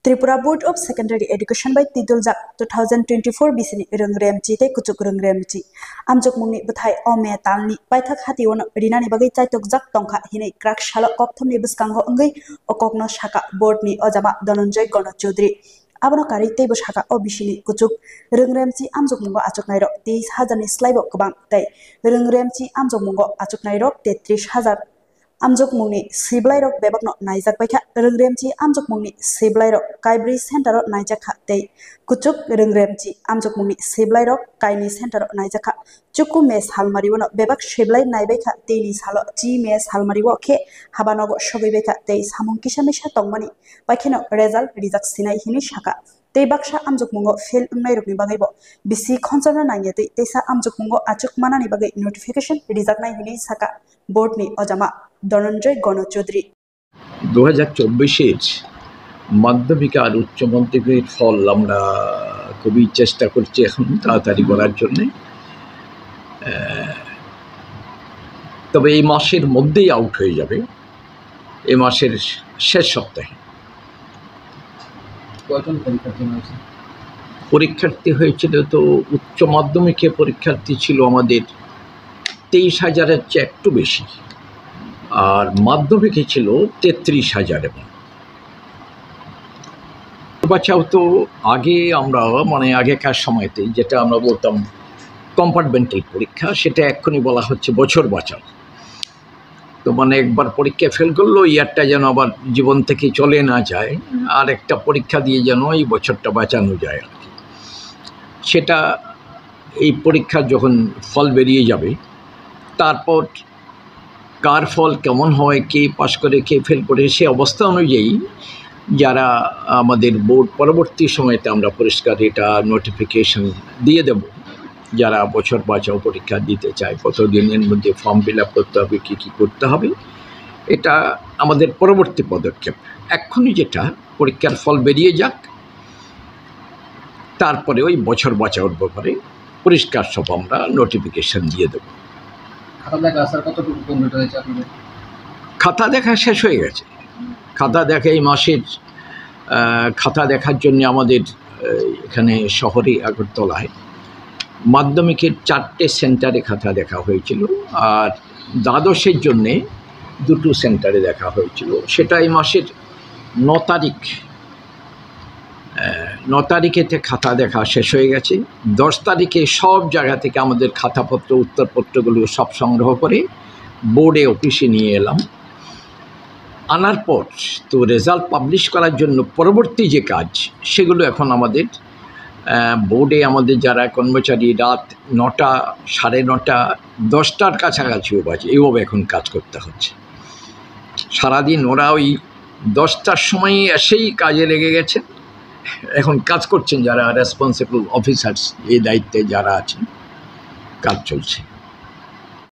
Tripura Board of Secondary Education by Tiduljak 2024 bisini rengremci te kucuk rengremci amjok mungni bethai ome talni paithak hati wono rinani bagai chaitok jak tongkha hinai krak shalo kokthomni bwskango ngai okokno saka board ni ojama Dhananjay Gana Chaudhary abono kari teibo saka o bisini kucuk rengremci amjok mungo achuknairo 23,000 ni slaibo kubang tai rengremci amjok mungo achuknairo 33,000 amjok mungni siblai rok bebakno naijak baikha rengremci amjok mungni siblai rok kaibri center ro naijakha tei kuchuk rengremci amjok mungni siblai rok kaini center ro naijakha chuku mes halmari wono bebak siblai naibaikha teini salo ji mes halmari wo khe habanogo shogai baikha tei samung kisamisa tongmani baikeno result rijak sinai hini saka tei baksa amjok mungo fail ungnai rokni bagaibo bisi khonchana nangye tei teisa amjok mungo achuk manani bagai notification rijak nai hini saka board ni ojama Dhananjay Gana Chaudhary 2024 মাধ্যমিক আর উচ্চ মাধ্যমিকের ফল আমরা খুবই চেষ্টা করছি এখন তাড়াতাড়ি করার জন্য। তবে এই মাসের মধ্যেই আউট হয়ে যাবে, এই মাসের শেষ সপ্তাহে। পরীক্ষার্থী হয়েছিল তো উচ্চ মাধ্যমিকে পরীক্ষার্থী ছিল আমাদের 23,000-এর চেয়ে একটু বেশি, আর মাধ্যমিকে ছিল 33,000। বাঁচাও তো আগে আমরা আগেকার সময়তে যেটা আমরা বলতাম কম্পার্টমেন্টাল পরীক্ষা, সেটা এক্ষুনি বলা হচ্ছে বছর বাঁচাও। তো একবার পরীক্ষা ফেল করলো ইয়ারটা যেন আবার জীবন থেকে চলে না যায়, আর একটা পরীক্ষা দিয়ে যেন এই বছরটা বাঁচানো যায় আর কি। সেটা এই পরীক্ষার যখন ফল বেরিয়ে যাবে তারপর কার ফল কেমন হয়, কে পাশ করে কে ফেল করে, সে অবস্থা অনুযায়ী যারা আমাদের বোর্ড পরবর্তী সময়তে আমরা পরিষ্কার এটা নোটিফিকেশন দিয়ে দেব যারা বছর বাঁচাও পরীক্ষা দিতে চায়, কত দিনের মধ্যে ফর্ম ফিল আপ করতে হবে, কী কী করতে হবে, এটা আমাদের পরবর্তী পদক্ষেপ। এক্ষুনি যেটা পরীক্ষার ফল বেরিয়ে যাক, তারপরে ওই বছর বাঁচাওর ব্যাপারে পরিষ্কার সব আমরা নোটিফিকেশন দিয়ে দেব। খাতা দেখা শেষ হয়ে গেছে। খাতা দেখা এই মাসের খাতা দেখার জন্য আমাদের এখানে শহরে আগরতলায় মাধ্যমিকের 4টে সেন্টারে খাতা দেখা হয়েছিল, আর দ্বাদশের জন্যে 2টো সেন্টারে দেখা হয়েছিল। সেটা এই মাসের 9 তারিখেতে খাতা দেখা শেষ হয়ে গেছে। 10 তারিখে সব জায়গা থেকে আমাদের খাতাপত্র উত্তরপত্রগুলো সব সংগ্রহ করে বোর্ডে অফিসে নিয়ে এলাম। আনার পর তো রেজাল্ট পাবলিশ করার জন্য পরবর্তী যে কাজ সেগুলো এখন আমাদের বোর্ডে আমাদের যারা কর্মচারী রাত 9টা, 9:30, 10টার কাছাকাছিও বাজে, এইভাবে এখন কাজ করতে হচ্ছে সারাদিন। ওরা ওই 10টার সময় এসেই কাজে লেগে গেছে, এখন কাজ করছেন যারা রেসপন্সিবল অফিসার্স, এই দায়িত্বে যারা আছেন, কাজ চলছে।